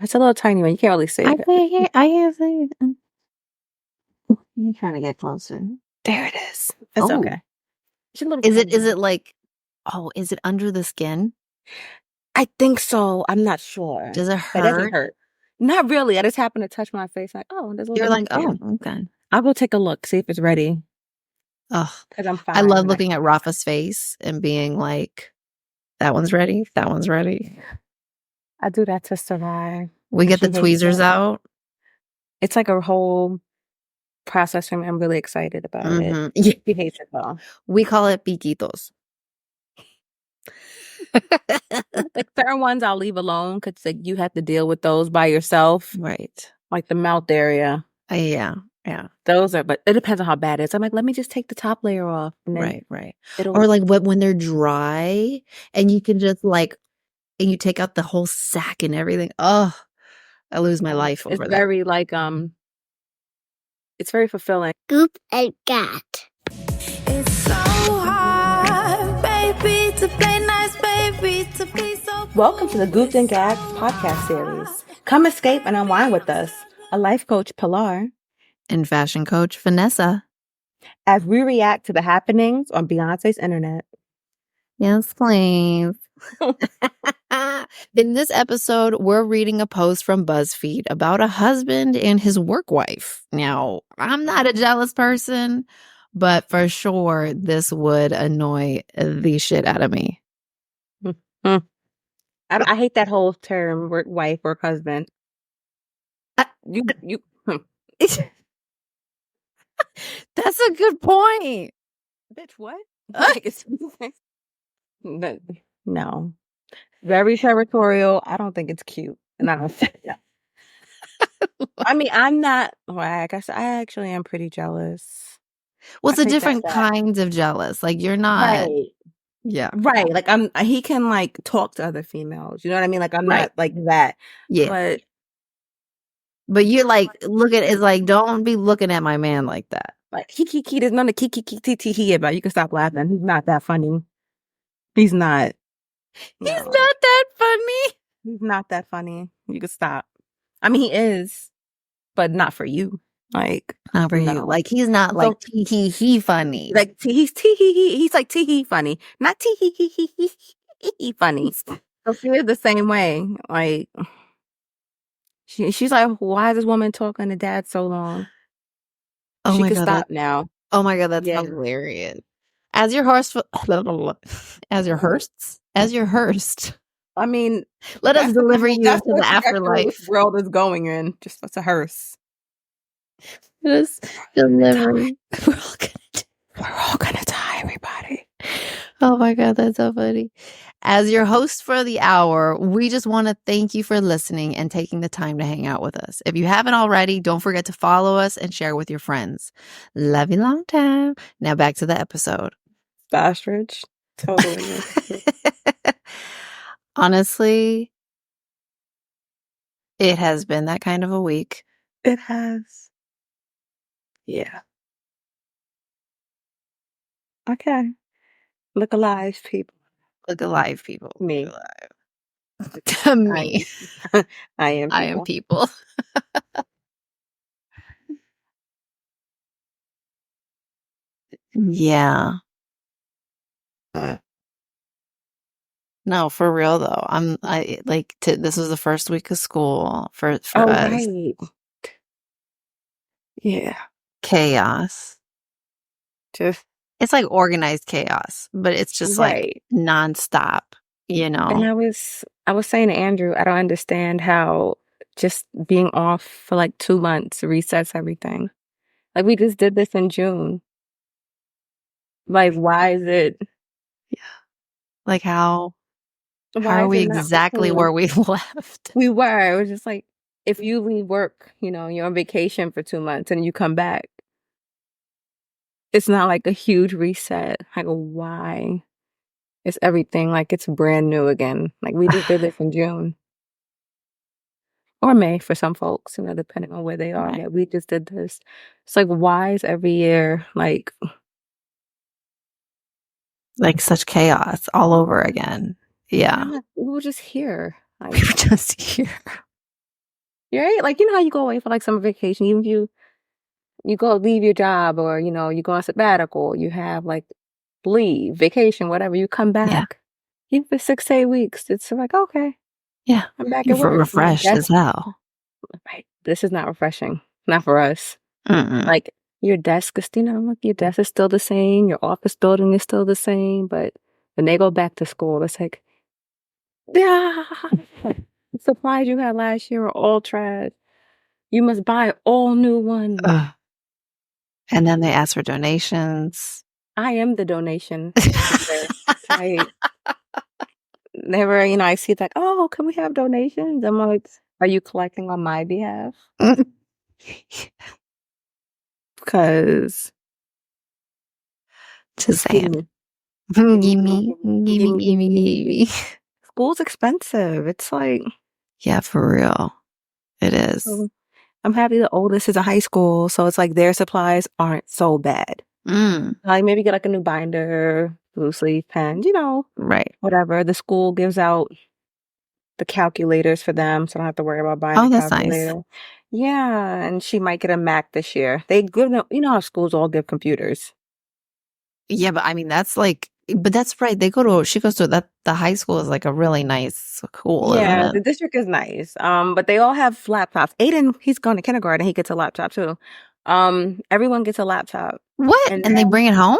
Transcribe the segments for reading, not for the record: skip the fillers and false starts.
It's a little tiny one. You can't really see I it. can't see it. You're trying to get closer. There it is. It's okay. It's a little Is tiny one. it like, is it under the skin? I think so. I'm not sure. Does it It doesn't hurt? hurt. Not really. I just happened to touch my face. Like, oh, there's a little You're like, bit oh, okay. I'll go take a look, see if it's ready. Oh, Because I'm fine. I love looking at Rafa's face and being like, that one's ready. That one's ready. I do that to survive. We get the tweezers out. It's like a whole process for me. I'm really excited about it. Yeah. He hates it though. We call it piquitos. Like certain ones I'll leave alone because like you have to deal with those by yourself. Right. Like the mouth area. Yeah. Those are, but it depends on how bad it is. I'm like, let me just take the top layer off. And then right. Or like when they're dry and you can just like, and you take out the whole sack and everything. Oh, I lose my life over that. It's very like, it's very fulfilling. Goop and cat. It's so hard, baby, to play nice, baby, to be so. Welcome to the Gooped and Gagged podcast series. Come escape and unwind with us. A life coach, Pilar, and fashion coach, Vanessa, as we react to the happenings on Beyonce's internet. Yes, please. In this episode, we're reading a post from BuzzFeed about a husband and his work wife. Now, I'm not a jealous person, but for sure, this would annoy the shit out of me. I hate that whole term, work wife, work husband. That's a good point. Bitch, what? No. Very territorial. I don't think it's cute. And I don't think I mean, I'm not, well, I guess I actually am pretty jealous. Well, it's a different kind of jealous. Like, you're not. Right. Yeah. Right. Like, he can, like, talk to other females. You know what I mean? Like, I'm not like that. Yeah. But you're like, it's like, don't be looking at my man like that. Like, there's none of he about. You can stop laughing. He's not that funny. He's not. He's not that funny. He's not that funny. You can stop. I mean, he is, but not for you. Like, not for you. Like, he's not like he funny. Like, he's like he funny. Not he funny. So she is the same way. Like, she's like, why is this woman talking to dad so long? Oh she my can God, stop now. Oh my God, that's hilarious. As your hearst. I mean, let us deliver you into the afterlife. The world is going in. Just what's a hearse? Just deliver. We're all gonna die, everybody. Oh my God, that's so funny. As your host for the hour, we just want to thank you for listening and taking the time to hang out with us. If you haven't already, don't forget to follow us and share with your friends. Love you long time. Now back to the episode. Ostrich. Totally. Honestly, it has been that kind of a week. It has. Yeah. Okay. Look alive, people. Look alive, people. Me. Look alive. Me. I am people. I am people. Yeah. No, for real though. This was the first week of school for us. Right. Yeah. Chaos. It's like organized chaos, but it's just like nonstop, you know. And I was saying to Andrew, I don't understand how just being off for like 2 months resets everything. Like, we just did this in June. Like, why is it? Yeah. Like, how are we exactly where we left? We were. It was just like, if you leave work, you know, you're on vacation for 2 months and you come back, it's not like a huge reset. Like, why? It's everything like it's brand new again. Like, we just did this in June. Or May for some folks, you know, depending on where they are. Yeah, we just did this. It's like, why is every year like such chaos all over again? Yeah. We were just here. We were just here. Right? Like, you know how you go away for like summer vacation, even if you go leave your job or, you know, you go on sabbatical, you have like leave, vacation, whatever, you come Yeah. back. Even for 6 to 8 weeks, it's like, okay, Yeah. I'm back You're at work. I'm like, refreshed as hell. right. This is not refreshing. Not for us. Mm-mm. Like your desk is, you know, look, your desk is still the same, your office building is still the same, but when they go back to school, it's like, yeah, the supplies you had last year are all trash. You must buy all new ones. Ugh. And then they ask for donations. I am the donation keeper. Like, never, you know, I see it like, oh, can we have donations? I'm like, are you collecting on my behalf? Because Just saying. Gimme, gimme, gimme, gimme. School's expensive. It's like, Yeah, for real. It is. so I'm happy the oldest is a high school, so it's like their supplies aren't so bad. Like maybe get like a new binder, loose leaf pen, you know, Right. whatever. The school gives out the calculators for them, so I don't have to worry about buying Oh, a that's nice. calculator. Yeah, and she might get a Mac this year. They give them, you know how schools all give computers. Yeah, but I mean, that's like, but that's right. She goes to the high school is like a really nice school, Yeah, isn't the it? district is nice. But they all have laptops. Aiden, he's going to kindergarten. He gets a laptop too. Everyone gets a laptop. What? And And they bring it home?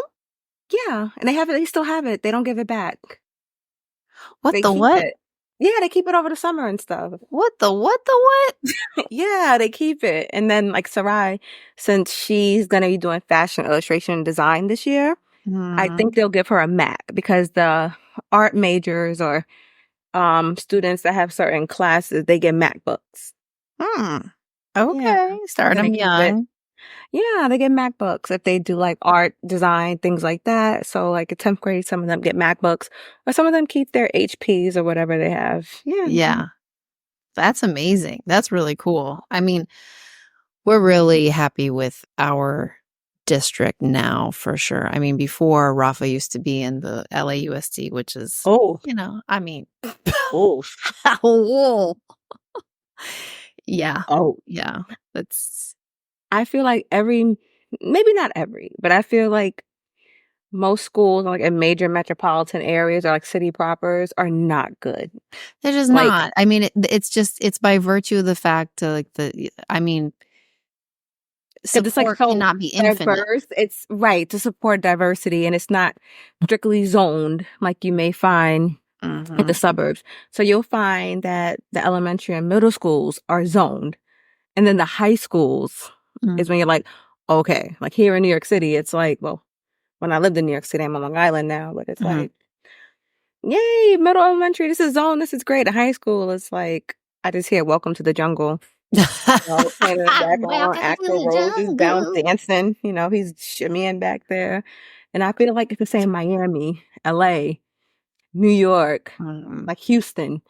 yeah, and they still have it. They don't give it back. What They the keep what? it. Yeah, they keep it over the summer and stuff. What the what? Yeah, they keep it. And then like Sarai, since she's gonna be doing fashion illustration and design this year, I think they'll give her a Mac because the art majors or students that have certain classes, they get MacBooks. Yeah, Okay. Start gonna them keep it. young. Yeah, they get MacBooks if they do like art, design, things like that. So like in 10th grade, some of them get MacBooks or some of them keep their HPs or whatever they have. Yeah. Yeah. That's amazing. That's really cool. I mean, we're really happy with our district now for sure. I mean, before Rafa used to be in the LAUSD, which is, Oh, I mean, oh, oh, yeah, oh. yeah. That's I feel like maybe not every, but I feel like most schools like in major metropolitan areas or like city propers are not good. they're just Like not. I mean, it's by virtue of the fact I mean, it's like support so cannot be infinite. diverse. It's right to support diversity and it's not strictly zoned like you may find in the suburbs. So you'll find that the elementary and middle schools are zoned. And then the high schools is when you're like, okay, like here in New York City, it's like, well, when I lived in New York City, I'm on Long Island now, but it's like, yay, middle elementary, this is zone, this is great. In high school, it's like, I just hear welcome to the jungle. You know, playing in the background, Welcome to Axl the Rose is down jungle. dancing, you know, he's shimmying back there. And I feel like it's the same Miami, LA, New York, like Houston.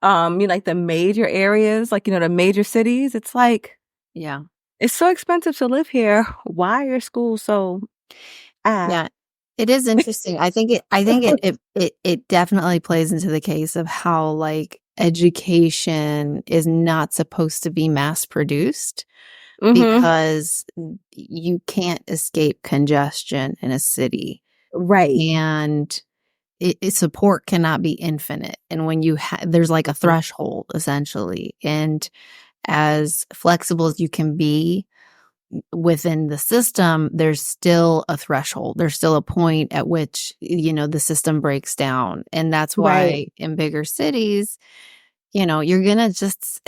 You like the major areas, like, you know, the major cities, it's like, Yeah. it's so expensive to live here. Why are schools so Yeah. It is interesting. I think it definitely plays into the case of how like education is not supposed to be mass produced because you can't escape congestion in a city. Right. And support cannot be infinite. And when there's like a threshold essentially. And as flexible as you can be within the system, there's still a threshold. There's still a point at which, the system breaks down. And that's why in bigger cities, you're going to just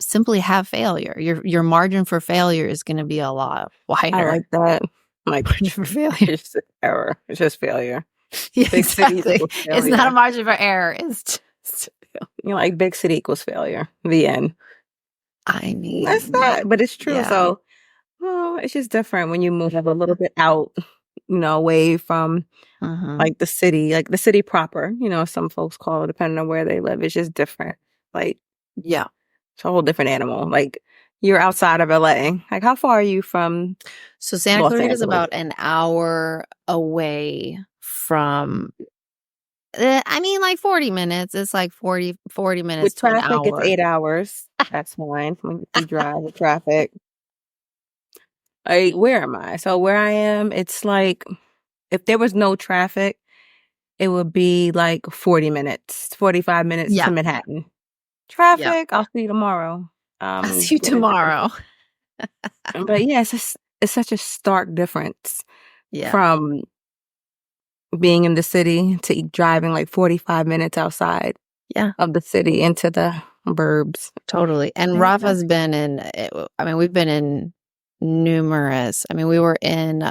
simply have failure. Your margin for failure is going to be a lot wider. I like that. Like, margin for failure. It's just error. It's just failure. Yeah, Big city exactly. equals It's failure. not a margin for error. It's just like big city equals failure. The end. I mean, That's not, but it's true. yeah. So, it's just different when you move a little bit out, away from like the city proper. Some folks call it, depending on where they live. It's just different. Like, yeah, it's a whole different animal. Like, you're outside of LA. Like, how far are you from? So Santa Los Clarita is Angeles? about an hour away from I mean, like 40 minutes. It's like 40 minutes With to an traffic, it's hour. 8 hours. That's fine. If you drive with traffic. Where am I? So where I am, it's like if there was no traffic, it would be like 40 minutes, 45 minutes Yeah. to Manhattan. Yep. Traffic, I'll see you tomorrow. I'll see you tomorrow. But yeah, it's such a stark difference Yeah. from being in the city to driving like 45 minutes outside Yeah. of the city into the burbs. Totally. And Yeah. Rafa's been in, I mean, we've been in numerous. I mean, we were in,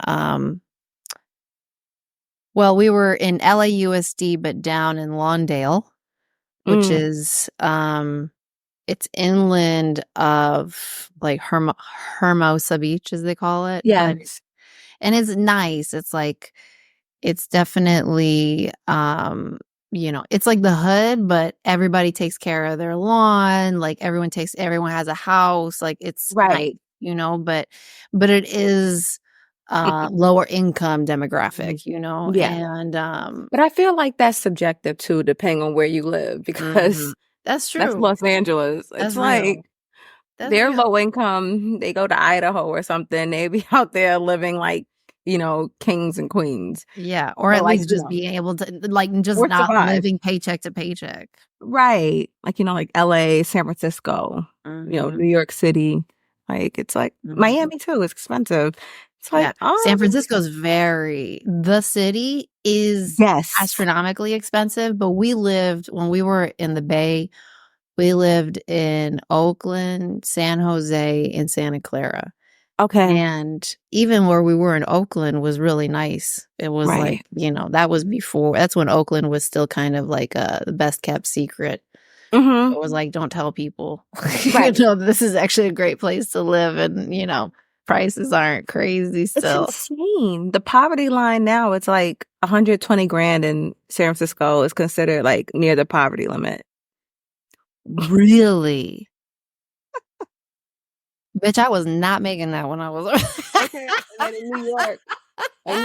well, we were in LAUSD, but down in Lawndale, which is, it's inland of like Hermosa Beach, as they call it. Yes. But, and it's nice. It's like, it's definitely, you know, it's like the hood, but everybody takes care of their lawn. Like everyone has a house. Like it's nice, Right. you know, but it is lower income demographic, you know. Yeah. And But I feel like that's subjective too, depending on where you live, because that's true. that's Los Angeles. That's It's like real. That's they're real. low income. They go to Idaho or something. They be out there living like, you know, kings and queens. Yeah. Or But at like, least you just know, being able to like just or not survive. living paycheck to paycheck. Right. Like, you know, like LA, San Francisco, you know, New York City. Like, it's like Miami too. It's expensive. It's like, San Francisco's the city is yes, astronomically expensive, but when we were in the Bay, we lived in Oakland, San Jose, and Santa Clara. Okay. And even where we were in Oakland was really nice. It was like, you know, that's when Oakland was still kind of like the best kept secret. It was like, don't tell people, Right. you know, this is actually a great place to live. And, you know, prices aren't crazy still. It's insane. The poverty line now, it's like 120 grand in San Francisco is considered like near the poverty limit. Really? Bitch, I was not making that when I was okay. And then in New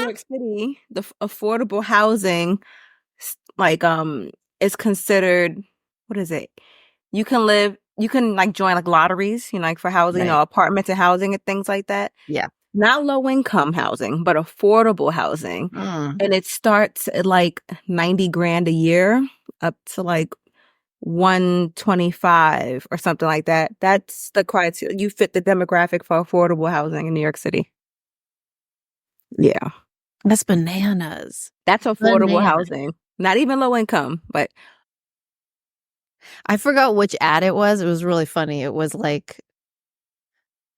York City, the affordable housing like is considered, what is it? You can like join like lotteries, you know, like for housing, you know, apartments and housing and things like that. Yeah. Not low income housing, but affordable housing. And it starts at like 90 grand a year up to like 125 or something like that. That's the criteria. You fit the demographic for affordable housing in New York City. Yeah. That's bananas. That's affordable housing. Not even low income, but I forgot which ad it was. It was really funny. It was like,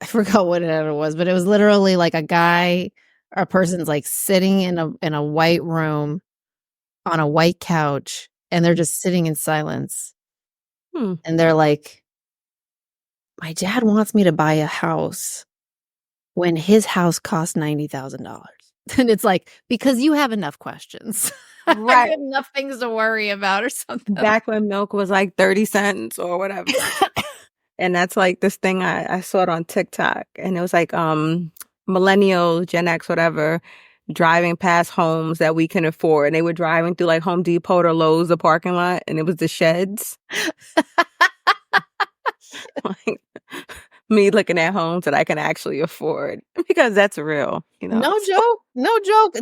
I forgot what ad it was, but it was literally like a person's like sitting in a white room on a white couch, and they're just sitting in silence. And they're like, my dad wants me to buy a house when his house costs $90,000. And it's like, because you have enough questions. Right. Enough things to worry about or something. Back when milk was like 30 cents or whatever. And that's like this thing I saw it on TikTok. And it was like millennials, Gen X, whatever, driving past homes that we can afford. And they were driving through like Home Depot or Lowe's, the parking lot, and it was the sheds. Like, me looking at homes that I can actually afford, because that's real, you know. No joke.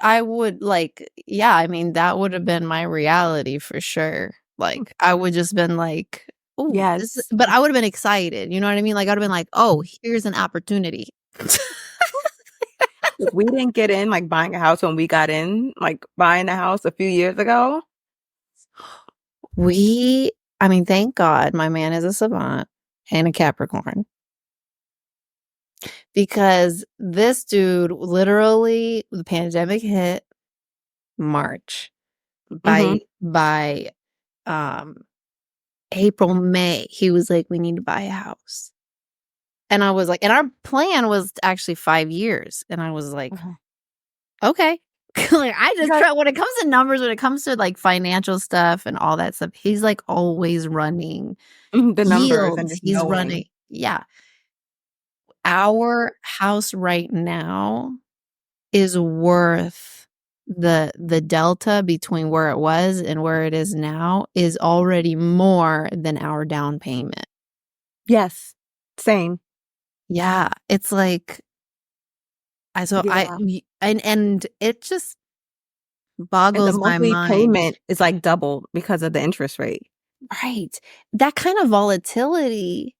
I would like, yeah, I mean, that would have been my reality for sure. Like, I would just been like, oh, yes. But I would have been excited. You know what I mean? Like, I would have been like, oh, here's an opportunity. We didn't get in like buying a house when we got in, like buying a house a few years ago. I mean, thank God my man is a savant and a Capricorn. Because this dude, literally, the pandemic hit March. By April, May, he was like, we need to buy a house. And I was like, and our plan was actually 5 years. And I was like, okay. Like, I just try, when it comes to numbers, when it comes to like financial stuff and all that stuff, he's like always running the numbers yields. and just He's knowing. running. Yeah. Our house right now is worth the delta between where it was and where it is now is already more than our down payment. Yes. Same. Yeah, it's like Yeah. and it just And the boggles my monthly mind. payment is like double because of the interest rate. Right. That kind of volatility,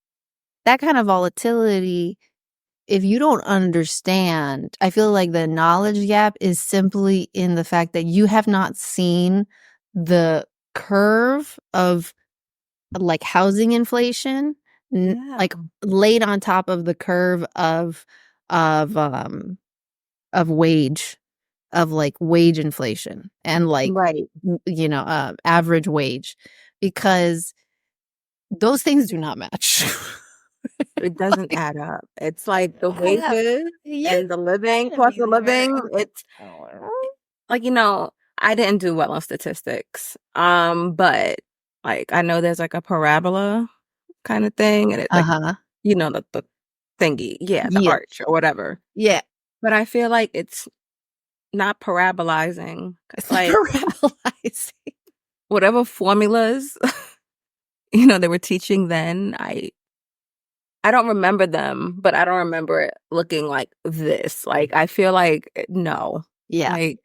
if you don't understand, I feel like the knowledge gap is simply in the fact that you have not seen the curve of like housing inflation, Yeah. like laid on top of the curve of um of wage wage inflation and like Right. average wage, because those things do not match. It doesn't add up. It's like the wages Yeah. and the living, cost of living. It's like, I didn't do well on statistics. But like I know there's like a parabola kind of thing, and it's like, Uh-huh. the thingy. Yeah, the Yeah. arch or whatever. Yeah. But I feel like it's not parabolizing. It's Like paralyzing. whatever formulas, they were teaching then, I don't remember them, but I don't remember it looking like this. Like, I feel like, no. Yeah. Like,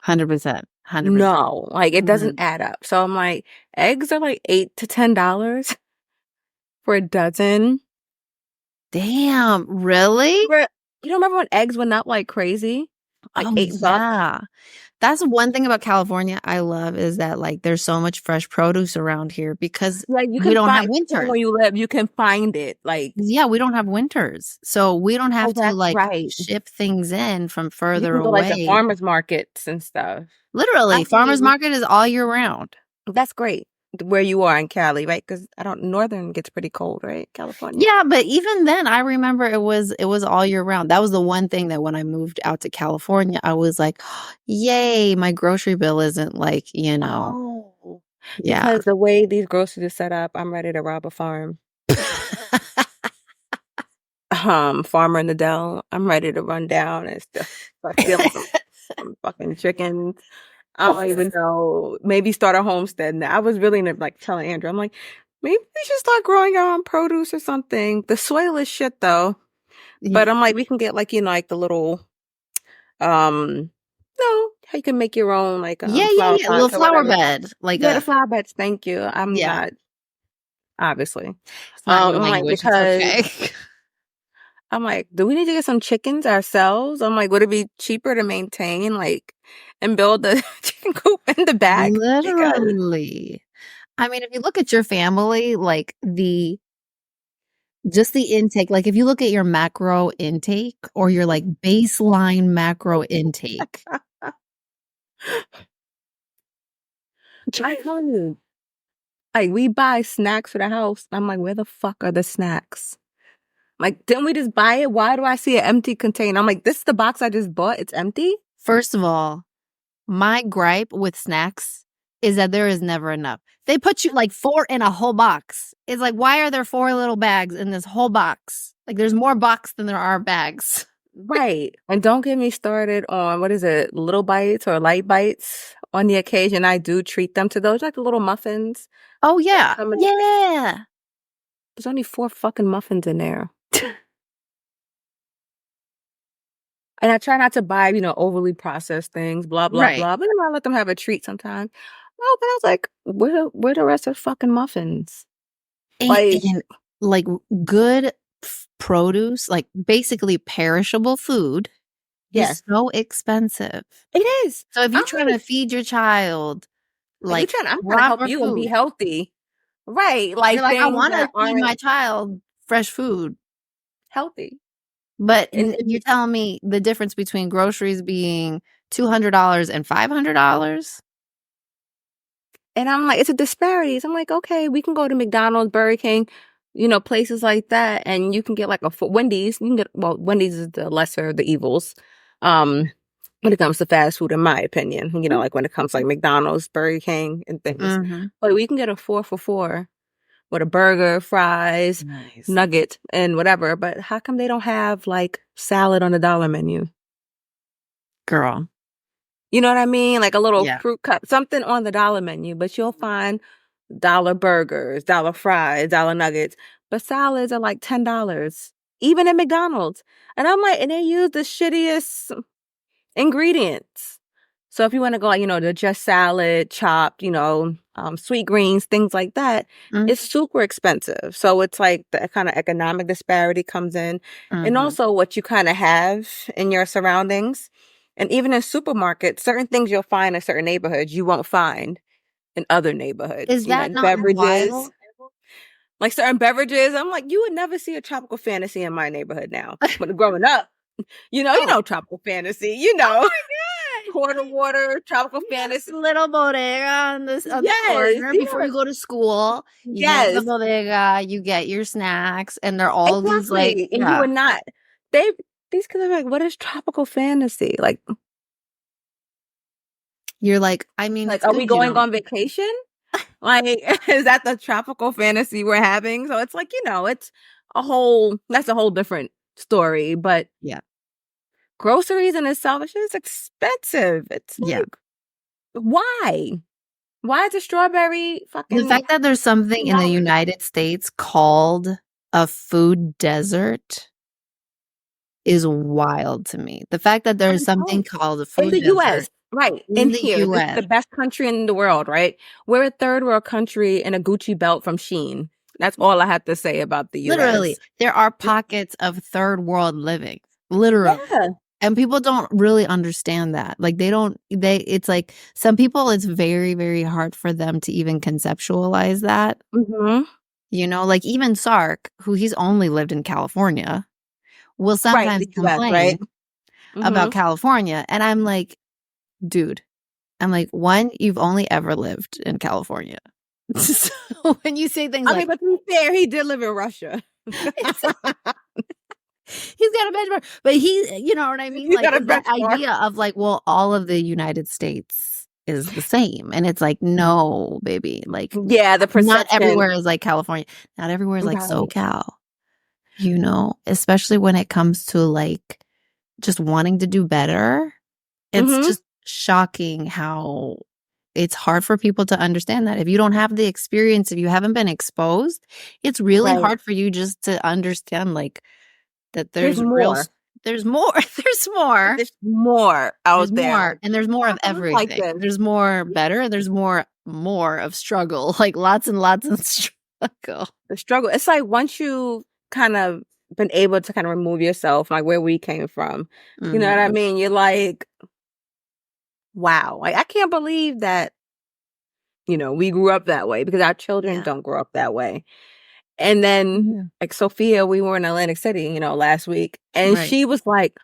100%. 100%. no. Like, it doesn't add up. So I'm like, eggs are like $8 to $10 for a dozen. Damn, really? You don't remember when eggs went up like crazy? Like Oh, $8? yeah. That's one thing about California I love, is that like there's so much fresh produce around here because Like, you we can don't have find winters. where you live, you can find it. Like, Yeah, we don't have winters. So we don't have to that's like right. ship things in from You further can go like the away. farmers markets and stuff. Literally, farmers Actually, market is all year round. that's great where you are in Cali, right? Because northern gets pretty cold, right? California. Yeah, but even then, I remember it was all year round. That was the one thing that when I moved out to California, I was like, "Yay, my grocery bill isn't like, Oh, yeah." because the way these groceries are set up, I'm ready to rob a farm. Farmer in the Dell. I'm ready to run down and start stealing some fucking chickens. I don't even know. Maybe start a homestead. Now, I was really like telling Andrew, I'm like, maybe we should start growing our own produce or something. The soil is shit though. But I'm like, we can get like, like the little, no, how you can make your own like Yeah, flower a little pots or flower whatever. bed, like Yeah, the flower beds. Thank you. I'm yeah. not, obviously. It's not your I'm like, language. because It's okay. I'm like, do we need to get some chickens ourselves? I'm like, would it be cheaper to maintain, like, and build the chicken coop in the back? Because Literally. I mean, if you look at your family, like just the intake, like if you look at your macro intake or your like baseline macro intake, I tell you, like, we buy snacks for the house. I'm like, where the fuck are the snacks? Like, didn't we just buy it? Why do I see an empty container? I'm like, this is the box I just bought. It's empty? first of all, my gripe with snacks is that there is never enough. They put you like 4 in a whole box. It's like, why are there 4 little bags in this whole box? Like, there's more box than there are bags. Right. And don't get me started on, what is it, little bites or light bites. On the occasion, I do treat them to those, like the little muffins. Oh, yeah. Yeah. There's only 4 fucking muffins in there. And I try not to buy, overly processed things, blah, blah, Right. blah. But then I let them have a treat sometimes. Oh, but I was like, where the rest of the fucking muffins? And like good produce, like basically perishable food, is so expensive. It is. So if you're trying to feed your child, like I'm trying to help you and be healthy. Right. Like, you're like, I want to feed aren't my child fresh food. healthy. But And you're telling me the difference between groceries being $200 and $500? And I'm like, it's a disparities. I'm like, okay, we can go to McDonald's, Burger King, places like that, and you can get like Wendy's. You can get, well, Wendy's is the lesser of the evils, when it comes to fast food, in my opinion. Like when it comes to like McDonald's, Burger King, and things. Mm-hmm. But we can get a 4 for $4 with a burger, fries, nugget, and whatever. But how come they don't have like salad on the dollar menu? Girl, You know what I mean? Like a little Yeah. fruit cup, something on the dollar menu, but you'll find dollar burgers, dollar fries, dollar nuggets, but salads are like $10, even at McDonald's. And I'm like, and they use the shittiest ingredients. So if you want to go, like, to just salad, chopped, sweet greens, things like that, Mm-hmm. it's super expensive. So it's like the kind of economic disparity comes in, and also what you kind of have in your surroundings. And even in supermarkets, certain things you'll find in certain neighborhoods you won't find in other neighborhoods. Is that Like not beverages, wild? like certain beverages. I'm like, you would never see a tropical fantasy in my neighborhood now. But growing up, you know, tropical fantasy, Oh my God. quarter water, tropical fantasy. Little bodega on the Yes, corner before you go to school. You get the yes, bodega, you get your snacks, and they're all these like, exactly. And you would not. These kids are like, what is tropical fantasy? Like, you're like, I mean, it's are good we you going don't. on vacation? Like, is that the tropical fantasy we're having? So it's like, it's that's a whole different story. But Yeah. groceries in itself is just expensive. It's Yeah. like, why? Why is a strawberry fucking The fact that there's something in the United States called a food desert is wild to me. The fact that there's something called a in food the desert US, right? in In the here, this is US. the best country in the world, right? We're a third world country in a Gucci belt from Shein. That's all I have to say about the US. Literally, there are pockets of third world living. Literally. Yeah. And people don't really understand that. Like it's like some people, it's very, very hard for them to even conceptualize that. Mm-hmm. Like even Sark, who he's only lived in California, will Right, sometimes the US, complain right? about California. And I'm like, dude, one, you've only ever lived in California. So when you say things I mean, but to be fair, he did live in Russia. he's got a benchmark, but you know what I mean? He's Like got a that benchmark. idea of like, well, all of the United States is the same. And it's like, no, baby. Like, Yeah, the perception. not everywhere is like California. Not everywhere is like Right. SoCal, especially when it comes to like just wanting to do better. It's just shocking how it's hard for people to understand that. If you don't have the experience, if you haven't been exposed, it's really Right. hard for you just to understand like that There's more. There's more. There's more. There's more out There's there. more. And there's more of I don't like everything. this. There's more better. And there's more of struggle. Like lots and lots of struggle. The struggle. It's like once you kind of been able to kind of remove yourself, like where we came from, you know what I mean? You're like, wow. Like I can't believe that, we grew up that way, because our children don't grow up that way. And then like Sophia, we were in Atlantic City, last week, and she was like,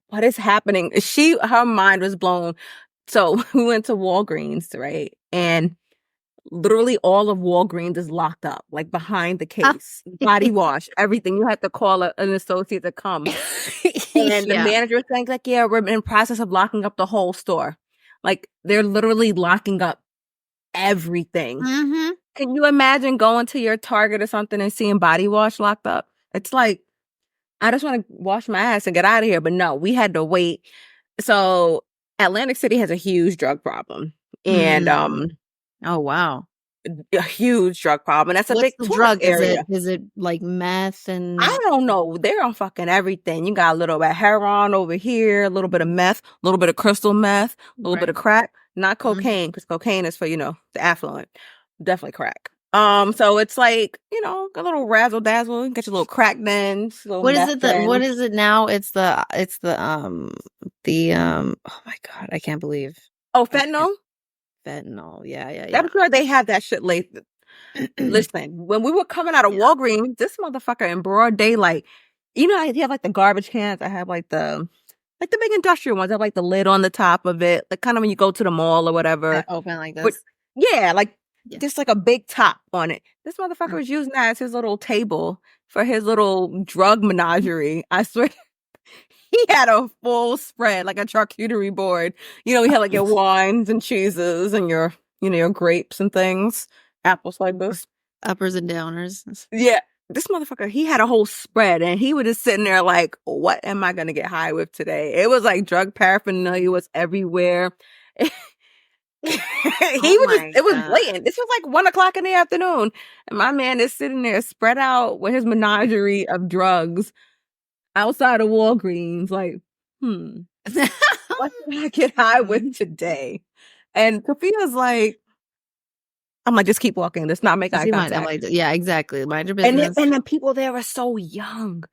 what is happening? Her mind was blown. So we went to Walgreens, right? And literally all of Walgreens is locked up, like behind the case, body wash, everything. You had to call an associate to come. And the manager was saying like, yeah, we're in the process of locking up the whole store. Like they're literally locking up everything. Can you imagine going to your Target or something and seeing body wash locked up? It's like, I just want to wash my ass and get out of here. But no, we had to wait. So Atlantic City has a huge drug problem. And oh wow, a huge drug problem. That's a big drug area. Is it like meth and I don't know. They're on fucking everything. You got a little bit of heroin over here, a little bit of meth, a little bit of crystal meth, a little bit of crack. Not cocaine, because cocaine is for, the affluent. Definitely crack. So it's like, a little razzle dazzle. Get your little crack dens. What is it? What is it now? It's the oh my God, I can't believe. Oh, fentanyl? Fentanyl. Yeah. I'm sure they have that shit late. Listen, when we were coming out of Walgreens, this motherfucker in broad daylight, you have like the garbage cans. I have like the big industrial ones. I have like the lid on the top of it. Like kind of when you go to the mall or whatever. That open like this. Just like a big top on it. This motherfucker was using that as his little table for his little drug menagerie. I swear. He had a full spread, like a charcuterie board. He had like your wines and cheeses and your, your grapes and things. Apples like this. Uppers and downers. Yeah. this motherfucker, he had a whole spread and he was just sitting there like, what am I going to get high with today? It was like drug paraphernalia was everywhere. He Oh was just, my it was God. blatant. This was like 1:00 in the afternoon. And my man is sitting there spread out with his menagerie of drugs outside of Walgreens. Like, what did I get high with today? And Sophia's like, I'm like, just keep walking. Let's not make eye I'm contact. like, yeah, exactly. Mind your And business. the people there are so young.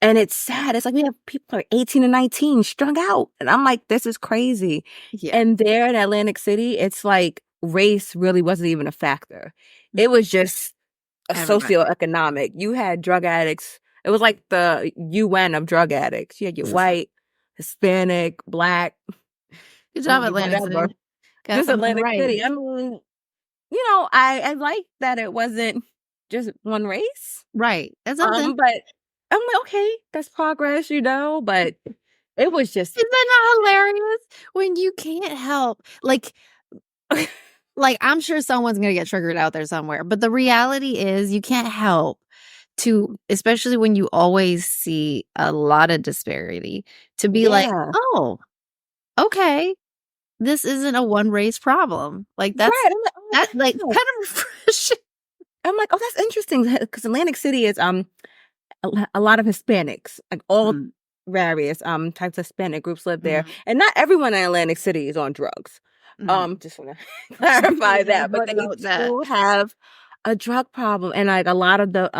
And it's sad. It's like we have people who are 18 and 19 strung out. And I'm like, this is crazy. Yeah. And there in Atlantic City, it's like race really wasn't even a factor. It was just a Everybody. socioeconomic. You had drug addicts. It was like the UN of drug addicts. You had your white, Hispanic, black, Good job, Atlantic whatever. City. Got Just something Atlantic right. City. I mean, I like that it wasn't just one race. Right. That's something. But I'm like, okay, that's progress, but it was just. Is that not hilarious? When you can't help, like I'm sure someone's gonna get triggered out there somewhere, but the reality is you can't help to, especially when you always see a lot of disparity, to be like, Yeah. oh, okay, this isn't a one race problem. Like that's Right. I'm like, oh, that like wow. kind of refreshing. I'm like, oh, that's interesting because Atlantic City is a lot of Hispanics, like all various types of Hispanic groups live there, and not everyone in Atlantic City is on drugs. Just want to clarify that, but they do have a drug problem, and like a lot of the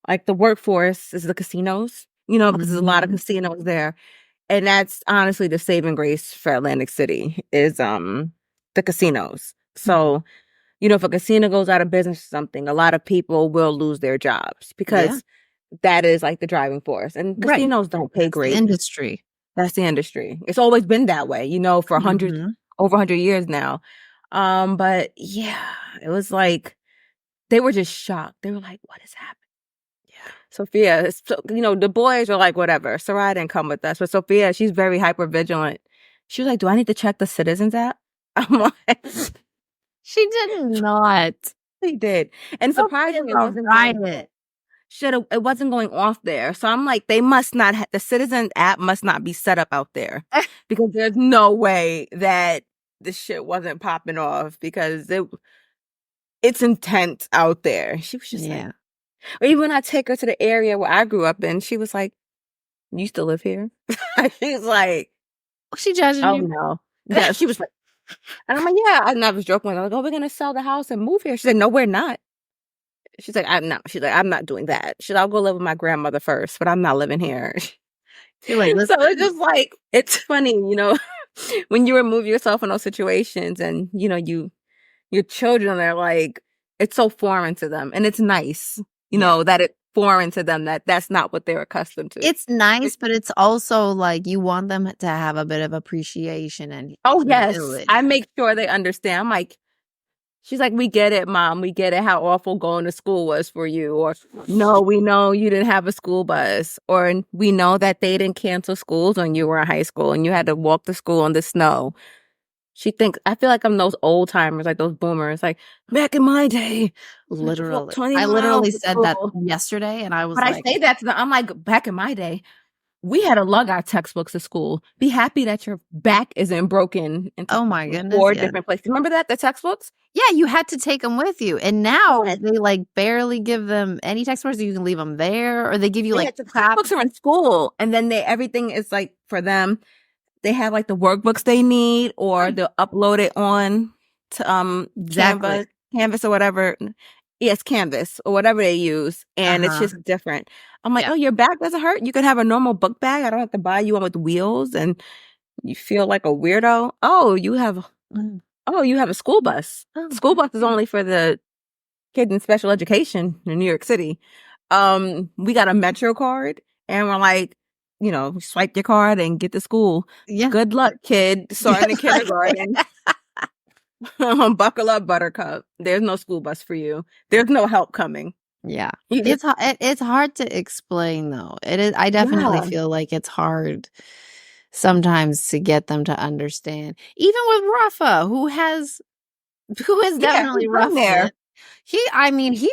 like the workforce is the casinos, because there's a lot of casinos there, and that's honestly the saving grace for Atlantic City is the casinos. So. If a casino goes out of business or something, a lot of people will lose their jobs because that is like the driving force. And casinos don't pay great. Industry. That's the industry. It's always been that way, for over 100 years now. But yeah, it was like they were just shocked. They were like, "What is happening?" Yeah, Sophia. So, the boys are like, "Whatever." Sarai didn't come with us, but Sophia, she's very hyper vigilant. She was like, "Do I need to check the Citizens app?" I'm like. She did not. She did. And surprisingly, it wasn't going off there. So I'm like, they must not the Citizen app must not be set up out there because there's no way that this shit wasn't popping off because it's intense out there. She was just like, or even when I take her to the area where I grew up in, she was like, "You used to live here?" She's like, was she judging you? Oh no. Yeah, she was like, and I'm like, yeah. And I was joking with her, like, oh, we're going to sell the house and move here. She said, no, we're not. She's like, I'm not. She's like, I'm not doing that. She's like, I'll go live with my grandmother first, but I'm not living here. You're like, listen. So it's just like, it's funny, when you remove yourself in those situations and, your children are like, it's so foreign to them. And it's nice, that it's foreign to them, that's not what they're accustomed to. It's nice, but it's also like you want them to have a bit of appreciation and yes, humility. I make sure they understand. I'm like, she's like, we get it, Mom. We get it how awful going to school was for you. Or no, we know you didn't have a school bus. Or we know that they didn't cancel schools when you were in high school and you had to walk to school in the snow. She thinks, I feel like I'm those old timers, like those boomers, like back in my day. Literally. I literally said that yesterday and I was I say that to them. I'm like, back in my day, we had to lug our textbooks to school. Be happy that your back isn't broken into my goodness, 4 different places. Remember that, the textbooks? Yeah, you had to take them with you. And now they like barely give them any textbooks. You can leave them there or they give you like the textbooks are in school and then everything is like for them. They have like the workbooks they need or they'll upload it on to Canvas or whatever. Yes, Canvas or whatever they use. And it's just different. I'm like, oh, your back doesn't hurt? You can have a normal book bag. I don't have to buy you one with wheels and you feel like a weirdo. Oh, you have a school bus. School bus is only for the kids in special education in New York City. We got a Metro card and we're like, swipe your card and get to school. Yeah. Good luck, kid. Starting in kindergarten. Buckle up, Buttercup. There's no school bus for you. There's no help coming. Yeah. It's hard to explain though. It is. I definitely feel like it's hard sometimes to get them to understand. Even with Rafa, who is definitely rough there. He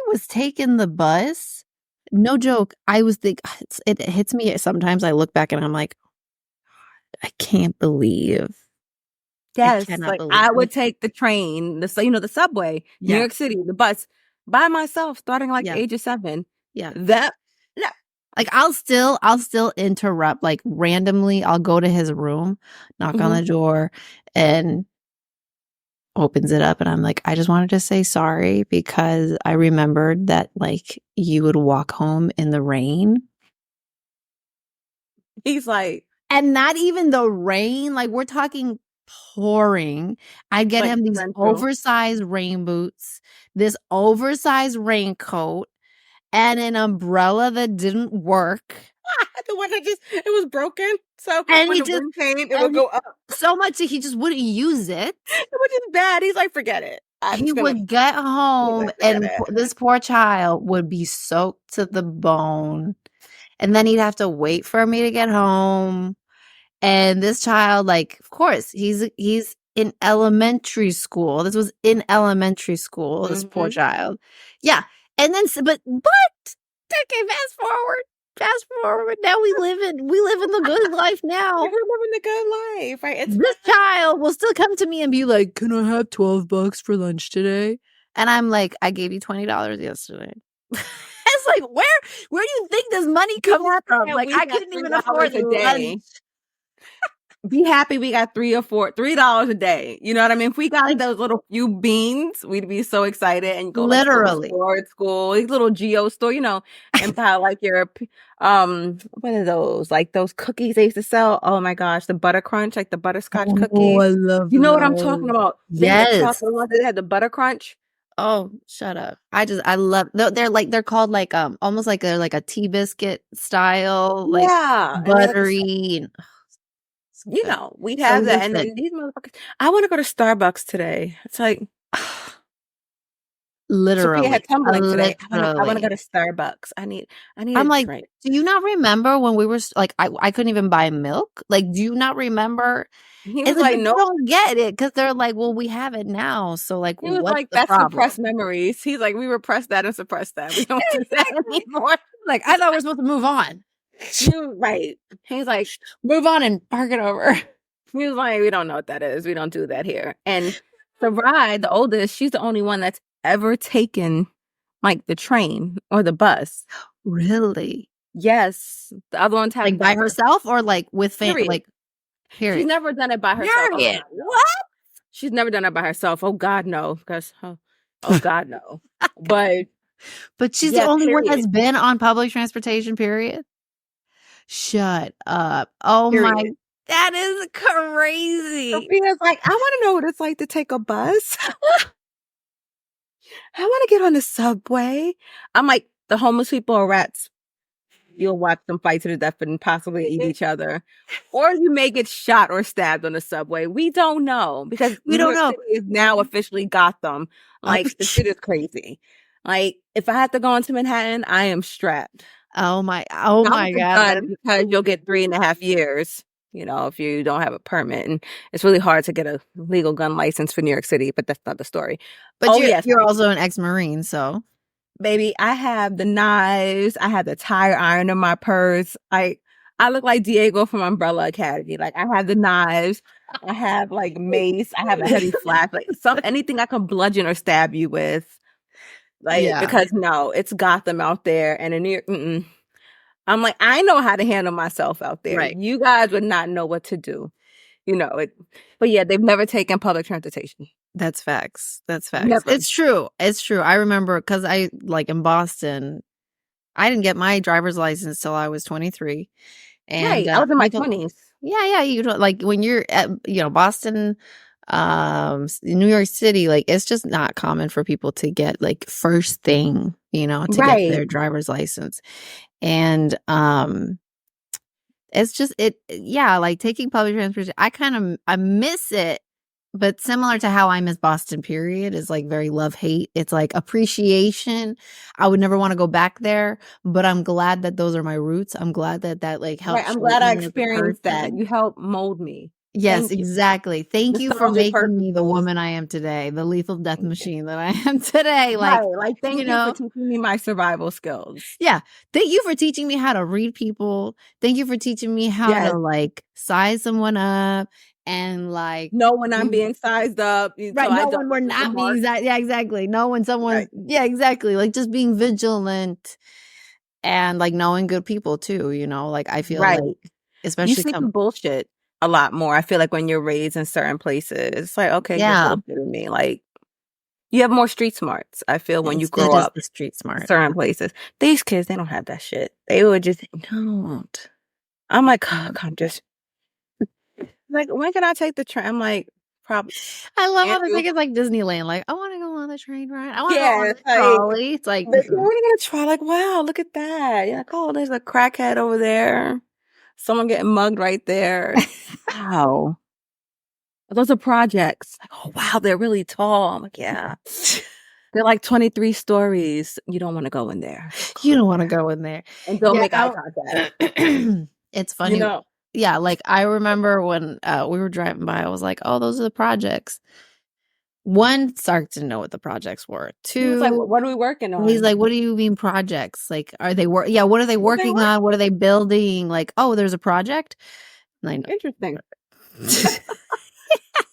was taking the bus. No joke. It hits me sometimes. I look back and I'm like, I can't believe. I Yes, cannot like, believe. I would take the train, the subway, New Yeah. York City, the bus, by myself starting, like, Yeah. the age of 7. Yeah. That no. Like, I'll still interrupt, like, randomly, I'll go to his room, knock on the door, and opens it up, and I'm like, "I just wanted to say sorry because I remembered that, like, you would walk home in the rain." He's like And not even the rain, like, we're talking pouring. I'd get like, him these torrential. oversized rain boots, this oversized raincoat, and an umbrella that didn't work. The one that it was broken, so And when he the just wind came, it would go up. so much that he just wouldn't use it. Which is bad. He's like, "Forget it. I'm He just gonna," would get he's home like, "Forget and it." this poor child would be soaked to the bone, and then he'd have to wait for me to get home. And this child, like, of course, he's in elementary school. This was in elementary school, this poor child. Yeah. And then, but, okay, fast forward. Now we live in the good life now. We're living the good life, right? It's This child will still come to me and be like, "Can I have $12 for lunch today?" And I'm like, "I gave you $20 yesterday." It's like, where do you think this money comes from? Yeah, Like, we I got couldn't even $3 afford a day. lunch. Be happy we got $3 a day. You know what I mean? If we got those little few beans, we'd be so excited and go like to the Literally. store at school, like little Geo store, and buy like your what are those? Like those cookies they used to sell. Oh my gosh, the butter crunch, like the butterscotch Oh, cookies. I love You know what I'm talking those. about? They had the Yes. chocolate ones that had the butter crunch. Oh, shut up. I love they're called like almost like a tea biscuit style, like Yeah. And they're like buttery and so good. we'd So have that. And listen, then these motherfuckers, I want to go to Starbucks today. It's like Sophia had literally, tumbling today. I want to go literally. to Starbucks. I need a I'm like, drink. do you not remember when we were like, I couldn't even buy milk? Like, do you not remember? He It's was like, like, but "No." you don't get it because they're like, well, we have it now. So, like, He was what's like, the "That's problem? suppressed memories." He's like, "We repress that and suppress that. We don't do that Exactly. anymore." Like, I thought we are supposed to move on. You're right. He's like, Move on and park it over. he was like, "We don't know what that is. We don't do that here." And the ride, the oldest, she's the only one that's ever taken like the train or the bus. Really? Yes. The other ones have Like by never. herself or like with Period. like She's period. never done it by herself. Oh, Period. God, no. She's never done it by herself. Oh God, no. Because oh God, no. But But she's the yeah, only one period. that's been on public transportation, period. Shut up. Oh my, Period. that is crazy. Sophia's like, "I want to know what it's like to take a bus. I want to get on the subway." I'm like, the homeless people are rats. You'll watch them fight to the death and possibly eat each other. Or you may get shot or stabbed on the subway. We don't know because We New don't York know. City is now officially Gotham. Like, the shit is crazy. Like, if I have to go into Manhattan, I am strapped. Oh my Not God. with a gun, because you'll get 3.5 years, if you don't have a permit. And it's really hard to get a legal gun license for New York City, but that's not the story. But Yes, you're also an ex-Marine, so baby, I have the knives. I have the tire iron in my purse. I look like Diego from Umbrella Academy. Like, I have the knives. I have like mace. I have a heavy flashlight. Anything I can bludgeon or stab you with. Like, yeah. because no, it's Gotham out there, and in New York, I'm like, I know how to handle myself out there. Right. You guys would not know what to do. But yeah, they've never taken public transportation. That's facts. That's facts. Never. It's true. It's true. I remember because I like in Boston, I didn't get my driver's license till I was 23. And Right. I was in my people- 20s. Yeah, you don't like when you're at Boston, New York City, like it's just not common for people to get like first thing, to Right. get their driver's license. And it's just like taking public transportation, I miss it, but similar to how I miss Boston, period, is like very love-hate. It's like appreciation. I would never want to go back there, but I'm glad that those are my roots. I'm glad that like helped. Right. I'm glad I shape me as a experienced that. person. You helped mold me. Yes, Thank you. exactly. Thank you for Nostalgic making me the purposes. woman I am today, the lethal death machine that I am today. Like, Right, thank you you know, for teaching me my survival skills. yeah. Thank you for teaching me how to read people. Thank you for teaching me how Yes. to like size someone up and like Know when I'm do- being sized up. right. So I No don't when we're miss the not being mark. exact. Yeah, exactly. No when someone's Right. yeah, exactly. Like just being vigilant and like knowing good people too, you know, like I feel Right. like You especially see the bullshit a lot more. I feel like when you're raised in certain places, it's like, okay, you're yeah, bullshitting me. Like, you have more street smarts, I feel, when you instead grow is up the street in smart. certain places. These kids, they don't have that shit. They would just, don't. I'm like, oh, I'm just, like, when can I take the train? I'm like, probably, I love how they Andrew. think it's like Disneyland. Like, I want to go on the train ride. I want to go on Yeah, the trolley. It's like, but we're gonna try, like, wow, look at that. You're like, oh, there's a crackhead over there. Someone getting mugged right there. Wow. Those are projects. Like, oh, wow, they're really tall. I'm like, yeah. They're like 23 stories. You don't want to go in there. you don't want to go in there. And don't Yeah, make eye contact. it's funny. You know? Yeah, like I remember when we were driving by, I was like, oh, those are the projects. One, Sark didn't know what the projects were. He was like, Two, what are we working on? he's like, what do you mean projects? Like, are they yeah, what are they What they working on? What are they building? Like, oh, there's a project? And I know. Interesting.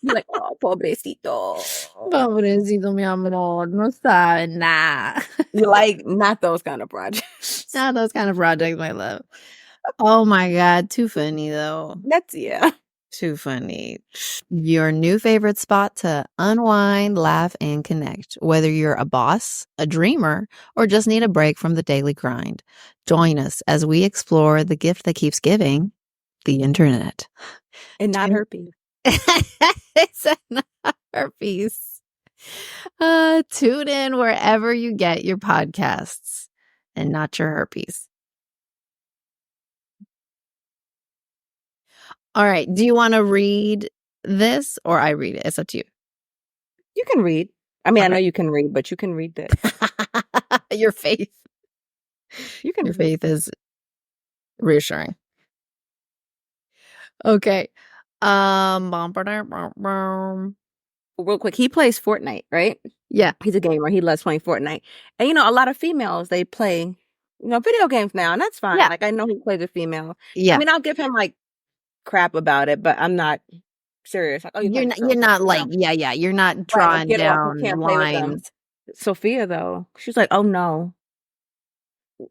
You're like, oh, pobrecito. Pobrecito, mi amor, no sabe nada. You like, not those kind of projects. Not those kind of projects, my love. Oh my God, too funny though. That's, yeah. Too funny. Your new favorite spot to unwind, laugh, and connect. Whether you're a boss, a dreamer, or just need a break from the daily grind, join us as we explore the gift that keeps giving, the internet. And not herpes. It's not herpes. Tune in wherever you get your podcasts and not your herpes. All right. Do you want to read this or I read it? It's up to you. You can read. I mean, I Okay. know you can read, but you can read this. Your faith. You can Your read. faith is reassuring. Okay. Real quick, he plays Fortnite, right? Yeah. He's a gamer. He loves playing Fortnite. And, you know, a lot of females, they play, video games now, and that's fine. Yeah. Like, I know he plays a female. Yeah. I mean, I'll give him, like, crap about it, but I'm not serious. Like, oh, You're not like, yeah. You're not drawing get off. You down can't play with them. lines. Sophia, though, she's like, oh, no.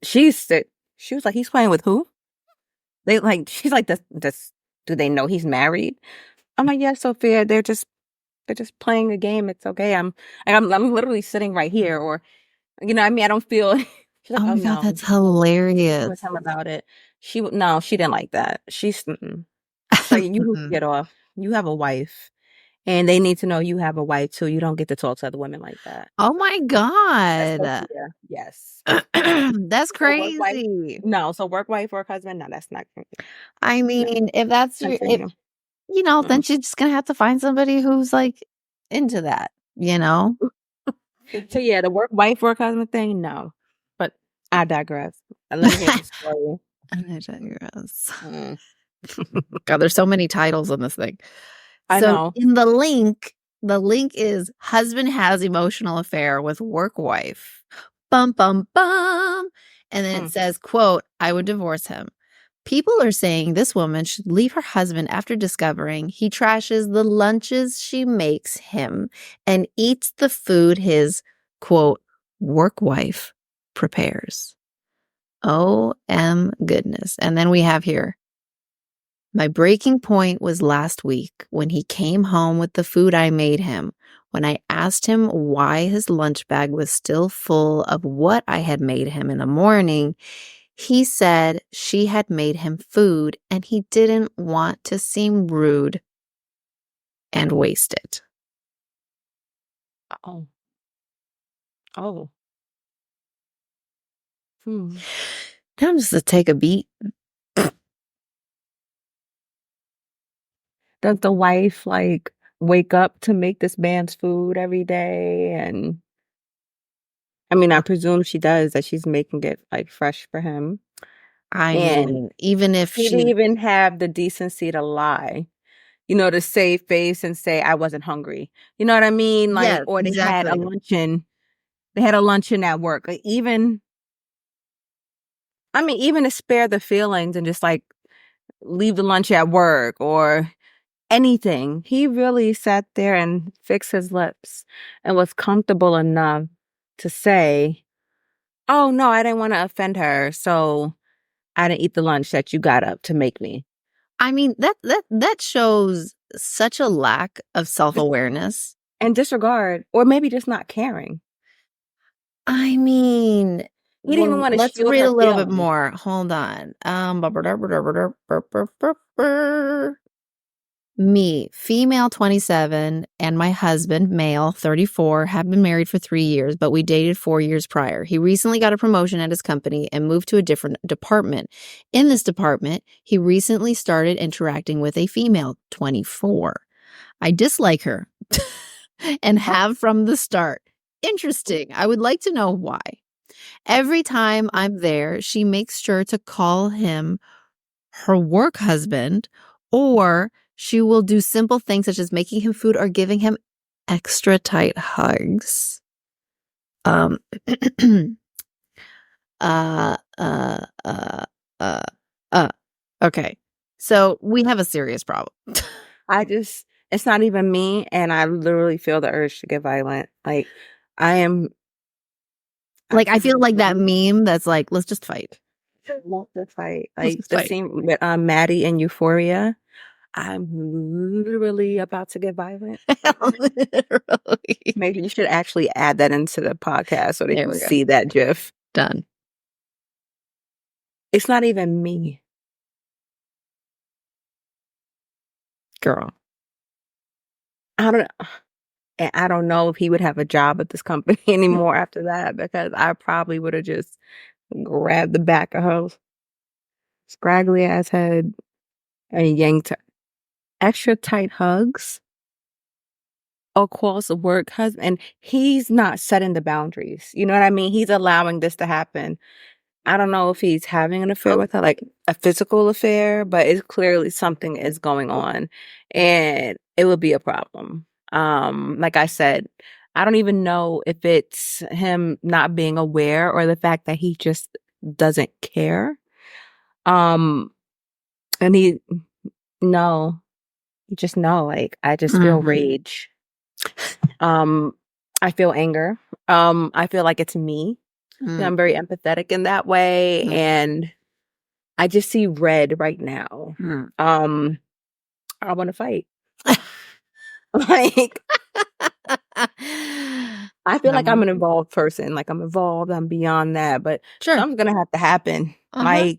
She's sick. She was like, he's playing with who? She's like, this, do they know he's married? I'm like, yeah, Sophia, they're just playing a game. It's okay. I'm literally sitting right here, or, you know what I mean? I don't feel. She's like, Oh oh, my God, no. that's hilarious. With him about it. She didn't like that. She's like, you need to get off. You have a wife, and they need to know you have a wife too. You don't get to talk to other women like that. Oh my God. Sophia. Yes. That's So work wife? crazy. No, so work wife, work husband. No, that's not. I mean, if that's your, Continue. you know, then she's just gonna have to find somebody who's like into that, you know? So yeah, the work wife, work husband thing. No, but I digress. Let me hear the story. I digress. Mm. God, there's so many titles on this thing. I So know. in the link is husband has emotional affair with work wife. Bum, bum, bum. And then it says, quote, I would divorce him. People are saying this woman should leave her husband after discovering he trashes the lunches she makes him and eats the food his, quote, work wife prepares. OM goodness. And then we have here, my breaking point was last week when he came home with the food I made him. When I asked him why his lunch bag was still full of what I had made him in the morning, he said she had made him food and he didn't want to seem rude and waste it. Oh. Oh. Now just to take a beat. Does the wife like wake up to make this man's food every day? And I mean, I presume she does, that she's making it like fresh for him. I And mean, even if she didn't even have the decency to lie to save face and say I wasn't hungry. You know what I mean? Like, Yes, or they had a exactly. luncheon. They had a luncheon at work. Like, even to spare the feelings and just like leave the lunch at work or anything. He really sat there and fixed his lips and was comfortable enough to say, "Oh no, I didn't want to offend her, so I didn't eat the lunch that you got up to make me." I mean, that shows such a lack of self-awareness. And disregard, or maybe just not caring. I mean, He didn't even want to let's shield read her a little bit feelings. more. Hold on. Me, female 27, and my husband, male 34, have been married for 3 years, but we dated 4 years prior. He recently got a promotion at his company and moved to a different department. In this department, he recently started interacting with a female 24. I dislike her and have from the start. Interesting. I would like to know why. Every time I'm there, she makes sure to call him her work husband, or she will do simple things such as making him food or giving him extra tight hugs. Uh, uh, uh, okay. So we have a serious problem. It's not even me, and I literally feel the urge to get violent. Like, I I feel like that meme that's like, let's just fight. want to fight. Let's Like just the fight. scene with Maddie in Euphoria. I'm literally about to get violent. Literally. Maybe you should actually add that into the podcast so they There can we go. see that GIF. Done. It's not even me. Girl. I don't know if he would have a job at this company anymore after that, because I probably would have just grabbed the back of her scraggly ass head and yanked her. Extra tight hugs across the work husband. And he's not setting the boundaries. You know what I mean? He's allowing this to happen. I don't know if he's having an affair with her, like a physical affair, but it's clearly something is going on, and it would be a problem. Like I said, I don't even know if it's him not being aware or the fact that he just doesn't care. And you just know, like, I just feel rage. I feel anger. I feel like it's me. I'm very empathetic in that way, and I just see red right now. I want to fight. Like, I feel like I'm an involved person. Like, I'm involved. I'm beyond that, but Sure. something's gonna have to happen. Like,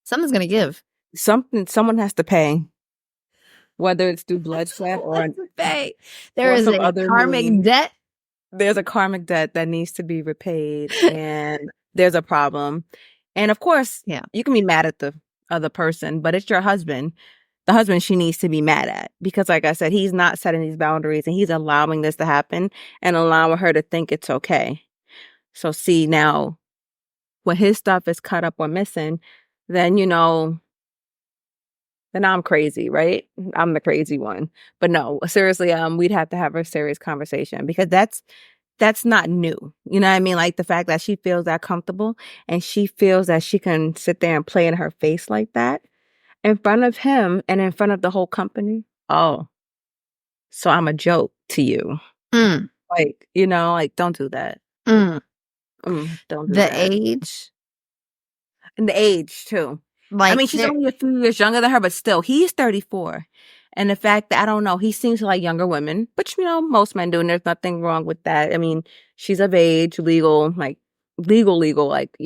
something's gonna give. someone has to pay, whether it's through blood, sweat, or There is some a other karmic means. debt. There's a karmic debt that needs to be repaid, and there's a problem. And of course, you can be mad at the other person, but it's your husband. The husband she needs to be mad at, because like I said, he's not setting these boundaries, and he's allowing this to happen and allowing her to think it's okay. So see, now when his stuff is cut up or missing, then then I'm crazy, right? I'm the crazy one. But no, seriously, we'd have to have a serious conversation, because that's not new. You know what I mean? Like, the fact that she feels that comfortable and she feels that she can sit there and play in her face like that in front of him and in front of the whole company. Oh, so I'm a joke to you. Like, like, don't do that. Don't do The that. age. And the age too. Like, I mean, she's only a few years younger than her, but still, he's 34. And the fact that, I don't know, he seems to like younger women, which, most men do, and there's nothing wrong with that. I mean, she's of age, legal, like, legal, like,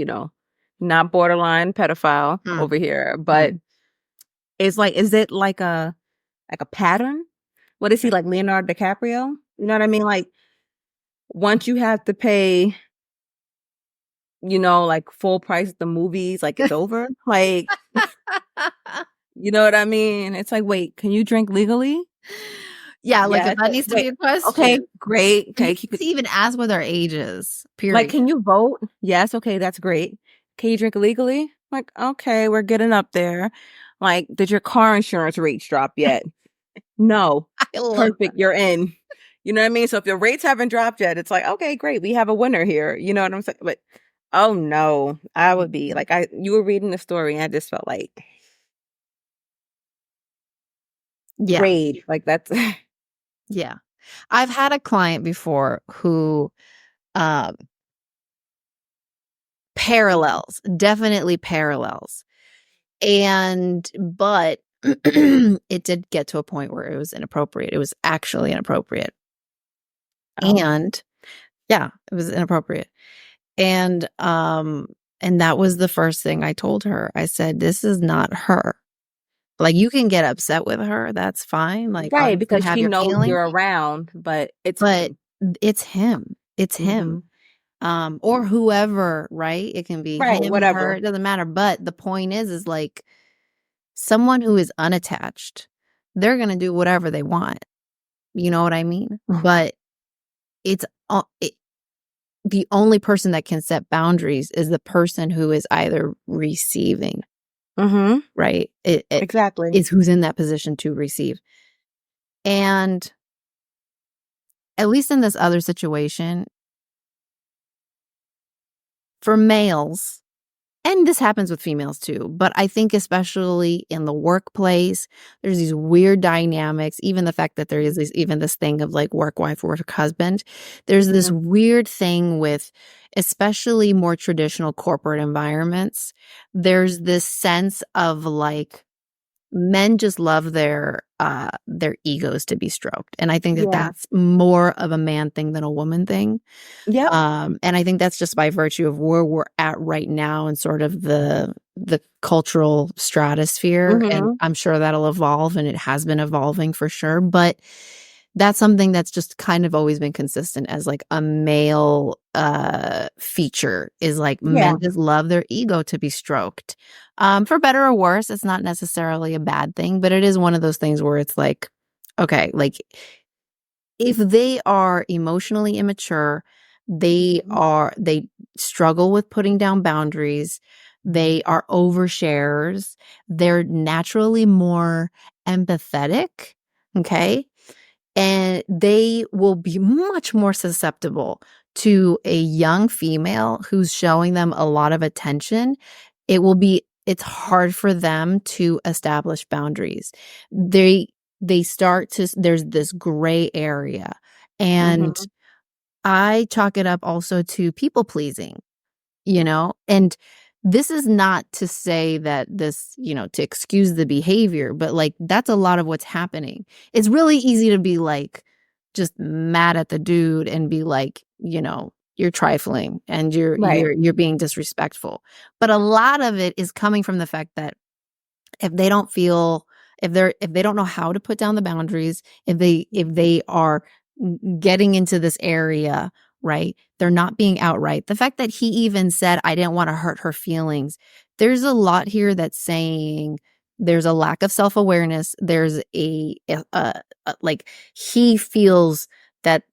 not borderline pedophile over here. But it's like, is it like a pattern? What is he, like Leonardo DiCaprio? You know what I mean? Like, once you have to pay, like, full price at the movies, like, it's over. Like, you know what I mean? It's like, wait, can you drink legally? Yeah, like, if that needs to be a question. Okay, great. Okay, you could even ask what our age is. Period. Like, can you vote? Yes. Okay, that's great. Can you drink legally? Like, okay, we're getting up there. Like, did your car insurance rates drop yet? No. I love Perfect, you're in. You know what I mean? So if your rates haven't dropped yet, it's like, okay, great, we have a winner here. You know what I'm saying? But oh no, I would be like, you were reading the story and I just felt like Yeah. grade. Like that's Yeah. I've had a client before who definitely parallels. But it did get to a point where it was inappropriate. It was actually inappropriate. oh. And yeah, it was inappropriate. And that was the first thing I told her. I said, this is not her. Like, you can get upset with her. That's fine. Like, Right, obviously because have she your knows feelings, you're around, but it's but it's him. It's him. Or whoever, right? It can be right, him, her, whatever. it doesn't matter. But the point is like someone who is unattached, they're going to do whatever they want. You know what I mean? But it's the only person that can set boundaries is the person who is either receiving, right? It Exactly. is who's in that position to receive. And at least in this other situation, for males, and this happens with females too, but I think especially in the workplace, there's these weird dynamics, even the fact that there is even this thing of like work wife, work husband. There's this weird thing with especially more traditional corporate environments. There's this sense of like men just love their egos to be stroked. And I think that that's more of a man thing than a woman thing. Yep. And I think that's just by virtue of where we're at right now and sort of the cultural stratosphere. And I'm sure that'll evolve, and it has been evolving for sure. But that's something that's just kind of always been consistent as like a male feature is like men just love their ego to be stroked. For better or worse, it's not necessarily a bad thing, but it is one of those things where it's like, okay, like if they are emotionally immature, they struggle with putting down boundaries, they are oversharers, they're naturally more empathetic, okay? And they will be much more susceptible to a young female who's showing them a lot of attention. It's hard for them to establish boundaries. They start to, there's this gray area. And I chalk it up also to people pleasing, and this is not to say that this, to excuse the behavior, but like that's a lot of what's happening. It's really easy to be like just mad at the dude and be like, you're trifling and you're being disrespectful. But a lot of it is coming from the fact that if they don't feel if they don't know how to put down the boundaries, if they are getting into this area, right? They're not being outright. The fact that he even said, I didn't want to hurt her feelings. There's a lot here that's saying there's a lack of self-awareness. There's like he feels that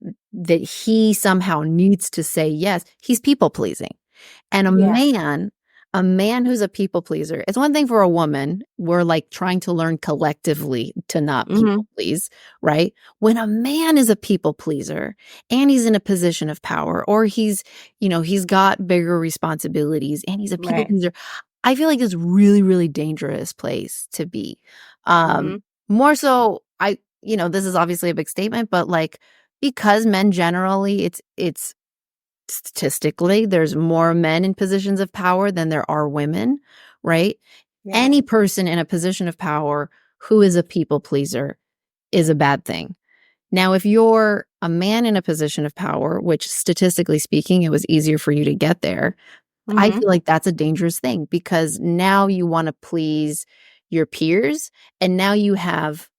he somehow needs to say yes. He's people pleasing. And a man who's a people pleaser, it's one thing for a woman. We're like trying to learn collectively to not people please, right? When a man is a people pleaser and he's in a position of power, or he's got bigger responsibilities and he's a people pleaser, I feel like it's really, really dangerous place to be. More so, this is obviously a big statement, but like, because men generally, it's statistically, there's more men in positions of power than there are women, right? Any person in a position of power who is a people pleaser is a bad thing. Now, if you're a man in a position of power, which statistically speaking, it was easier for you to get there, I feel like that's a dangerous thing, because now you want to please your peers, and now you have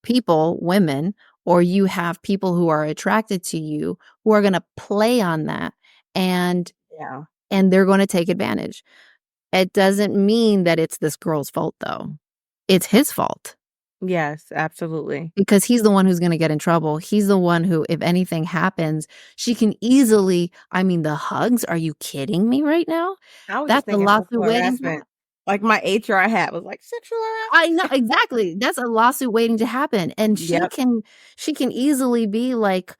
people, women, or you have people who are attracted to you who are going to play on that, and they're going to take advantage. It doesn't mean that it's this girl's fault, though. It's his fault. Yes, absolutely. Because he's the one who's going to get in trouble. He's the one who, if anything happens, she can easily, the hugs, are you kidding me right now? I was just That's a thinking lawsuit sexual waiting. harassment. Like my HR hat was like sexual harassment. I know exactly. That's a lawsuit waiting to happen, and Yep. she can easily be like,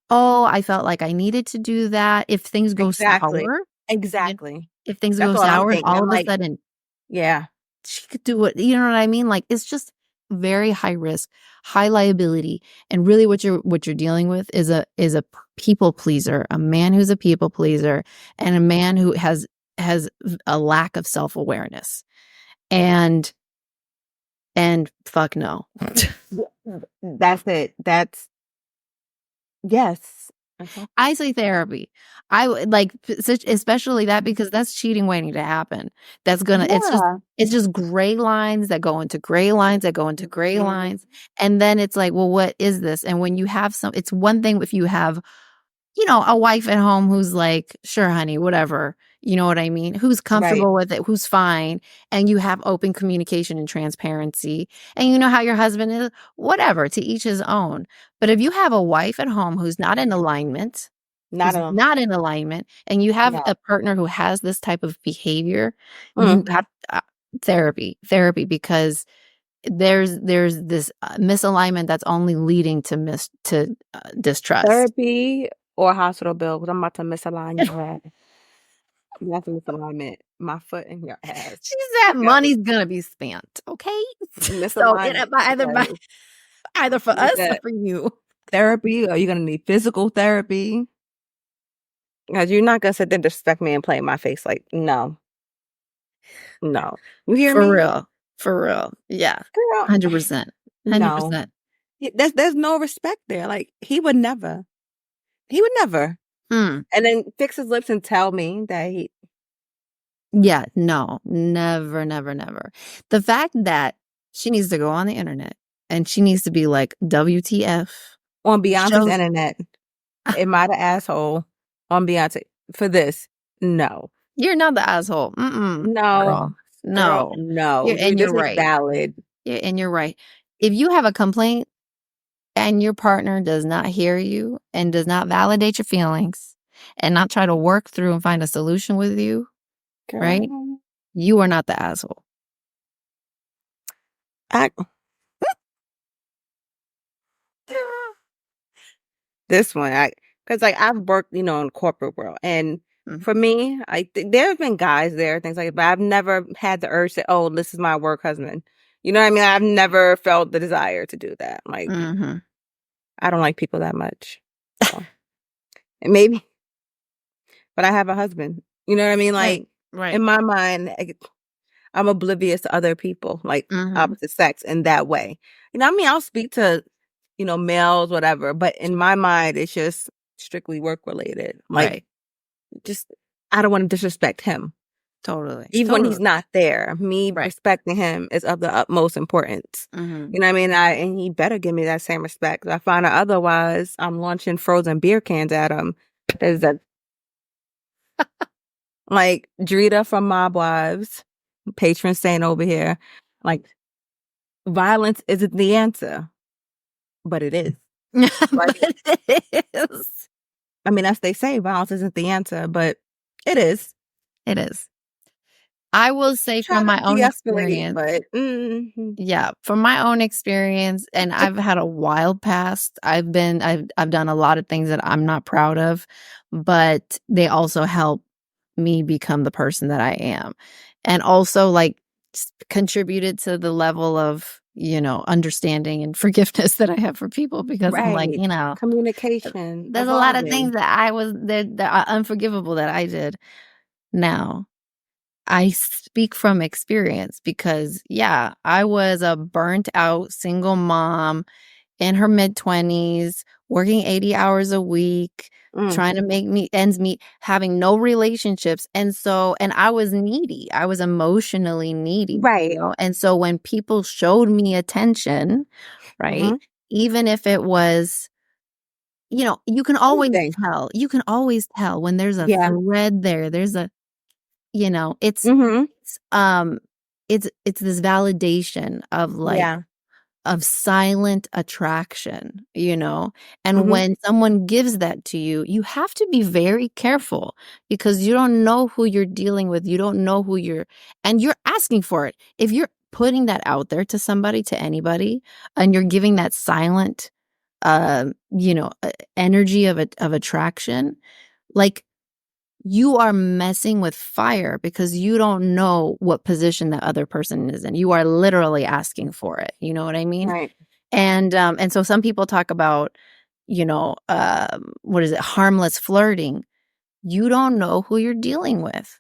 "Oh, I felt like I needed to do that." If things go Exactly. sour, Exactly. if things That's go what I'm sour, and thinking. all I'm of a like, sudden yeah, she could do it. You know what I mean? Like, it's just very high risk, high liability, and really what you're dealing with is a people pleaser, a man who's a people pleaser, and a man who has a lack of self awareness, and fuck no. that's it. That's yes. I say therapy. I would like especially that because that's cheating waiting to happen. That's gonna Yeah. it's just gray lines that go into gray lines that go into gray lines. And then it's like, well, what is this? And when you have it's one thing if you have, a wife at home who's like, sure, honey, whatever. You know what I mean? Who's Right. comfortable with it, who's fine, and you have open communication and transparency, and you know how your husband is, whatever, to each his own. But if you have a wife at home who's not in alignment, and you have No. a partner who has this type of behavior, you Mm. have therapy, because there's this misalignment that's only leading to distrust. Therapy or hospital bill because I'm about to misalign your head. I'm about to misalignment my foot in your ass. She said money's gonna be spent, okay? So Misalignment. either for us or That for you. therapy or you're gonna need physical therapy. Because you're not gonna sit there and disrespect me and play in my face like no. No. You hear For me? real. For real. Yeah. Girl. 100%. No. 100%. There's no respect there. Like he would never. Mm. And then fix his lips and tell me that he Yeah, no. Never, never, never. The fact that she needs to go on the internet and she needs to be like, WTF. on Beyonce's shows- internet. Am I the asshole on Beyonce for this? No. You're not the asshole. No. Girl. No. Girl, no. And This you're is right. valid. Yeah, and you're right. If you have a complaint and your partner does not hear you and does not validate your feelings and not try to work through and find a solution with you, Girl. right? You are not the asshole. This one, because like I've worked, in the corporate world, and for me, there have been guys there, things like that, but I've never had the urge to, oh, this is my work husband. You know what I mean? I've never felt the desire to do that. Like, I don't like people that much. So. And maybe, but I have a husband. You know what I mean? Like, right. in my mind, I'm oblivious to other people, like opposite sex in that way. I mean, I'll speak to, males, whatever, but in my mind, it's just strictly work related. Like, I don't want to disrespect him. Totally. Even when he's not there, me respecting him is of the utmost importance. You know what I mean? And he better give me that same respect. If I find out otherwise, I'm launching frozen beer cans at him. There's a like Drita from Mob Wives, patron saint over here. Like, violence isn't the answer, but it is. But it is. I mean, as they say, violence isn't the answer, but it is. It is. I will say from my own experience, but yeah, from my own experience, and I've had a wild past. I've done a lot of things that I'm not proud of, but they also help me become the person that I am, and also like contributed to the level of understanding and forgiveness that I have for people because I'm like communication. There's a lot of things that are unforgivable that I did. Now, I speak from experience because, I was a burnt out single mom in her mid-20s, working 80 hours a week, trying to make ends meet, having no relationships. And I was needy. I was emotionally needy. Right. And so when people showed me attention, right, even if it was, you can always tell. You can always tell when there's a thread there. There's a it's this validation of like of silent attraction, you know? And Mhm. when someone gives that to you, you have to be very careful because you don't know who you're dealing with. You don't know and you're asking for it. If you're putting that out there to somebody, to anybody, and you're giving that silent, energy of attraction, like, you are messing with fire because you don't know what position that other person is in. You are literally asking for it. You know what I mean? Right. And so some people talk about, what is it? Harmless flirting. You don't know who you're dealing with.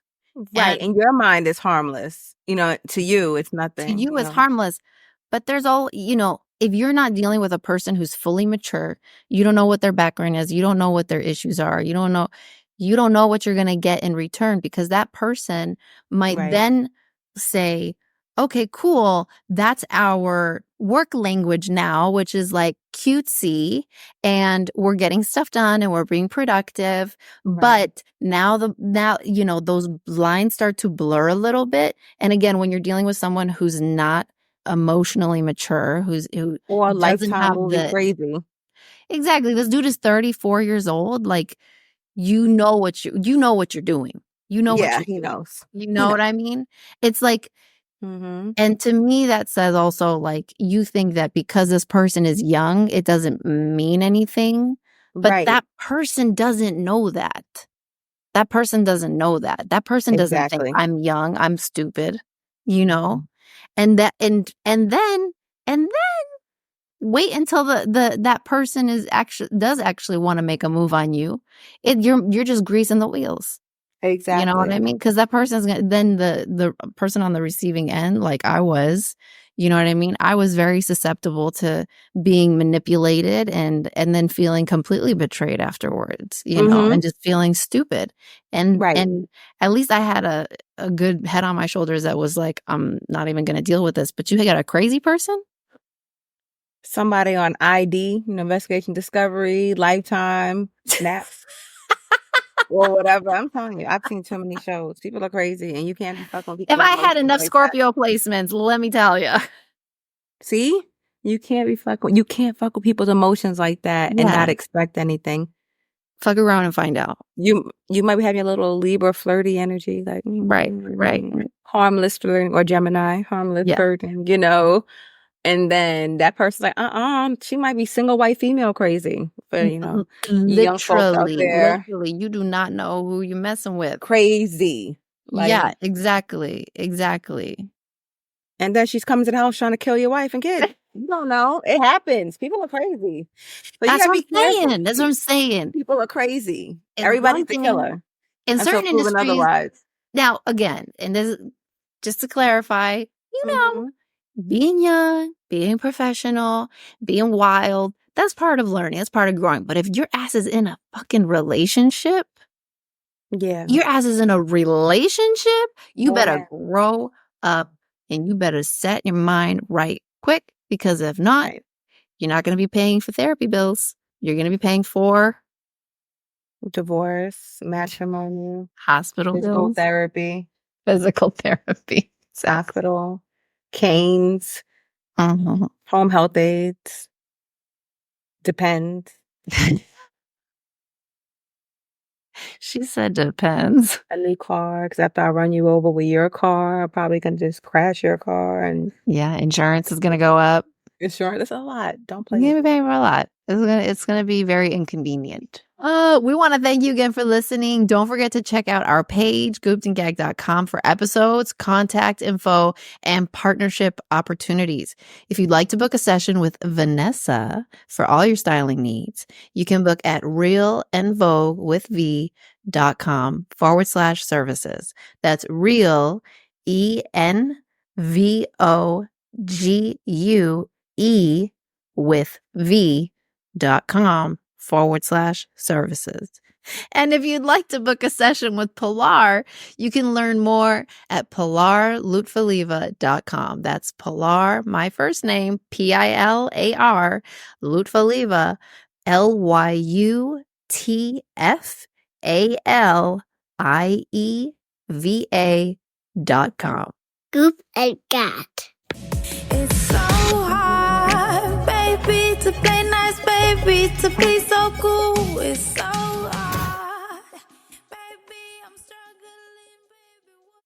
Right. And In your mind, it's harmless. To you, it's to nothing. you it's harmless, but there's if you're not dealing with a person who's fully mature, you don't know what their background is, you don't know what their issues are, you don't know what you're going to get in return, because that person might Right. then say, okay, cool, that's our work language now, which is like cutesy, and we're getting stuff done and we're being productive. Right. But now those lines start to blur a little bit. And again, when you're dealing with someone who's not emotionally mature, who Or doesn't Lifetime have movie crazy. exactly, this dude is 34 years old, like, you know what you're doing. You know what Yeah, you're he doing. knows. You He know what knows. I mean? It's like, Mm-hmm. and to me, that says also, like, you think that because this person is young, it doesn't mean anything. But Right. that person doesn't know that. That person doesn't know that. That person doesn't think, Exactly. I'm young, I'm stupid, you know? And then wait until that person does actually want to make a move on you. You're just greasing the wheels. You know what I Exactly. mean? Because that person's then the person on the receiving end, like I was, you know what I mean? I was very susceptible to being manipulated and then feeling completely betrayed afterwards, Mm-hmm. and just feeling stupid. And Right. and at least I had a good head on my shoulders that was like, I'm not even going to deal with this. But you got a crazy person? Somebody on ID, Investigation Discovery, Lifetime, Snap, or whatever. I'm telling you, I've seen too many shows. People are crazy, and you can't be fucking with people If with I had emotions enough like that. Scorpio placements, let me tell you. See? You can't fuck with people's emotions like that and not Yeah. expect anything. Fuck around and find out. You might be having a little Libra flirty energy, like Right. harmless flirting, or Gemini, harmless Yeah. flirting, and then that person's like, she might be single white female crazy. But you young folks out there Literally, you do not know who you're messing with. crazy. Yeah, Like, exactly. and then she's coming to the house trying to kill your wife and kid. You don't know. It happens. People are crazy. But you That's gotta what be I'm careful. saying. That's what I'm saying. People are crazy. It's Everybody's one the thing killer in until certain proven industries. otherwise. Now, again, and this, just to clarify, Mhm. being young, being professional, being wild, that's part of learning. That's part of growing. But if your ass is in a fucking relationship, Yeah. your ass is in a relationship, you Boy, better yeah. grow up and you better set your mind right quick, because if not, Right. you're not going to be paying for therapy bills. You're going to be paying for Divorce, matrimony, hospital physical bills, therapy, physical therapy. hospital, canes, Uh-huh. home health aides. Depends. She said depends. A new car, because after I run you over with your car, I probably can just crash your car, and Yeah, insurance is going to go up. insurance is a lot. Don't play You're with going to be it. paying for a lot. It's gonna be very inconvenient. We want to thank you again for listening. Don't forget to check out our page, goopedandgag.com, for episodes, contact info, and partnership opportunities. If you'd like to book a session with Vanessa for all your styling needs, you can book at realandvogue.com/services. That's real, ENVOGUE with v.com/services. And if you'd like to book a session with Pilar, you can learn more at pilarlutfaliva.com. That's Pilar, my first name, PILAR, Lutfaliva, LUTFALIEVA.com. Goop and cat. It's so hard. to play nice, baby, to be so cool. It's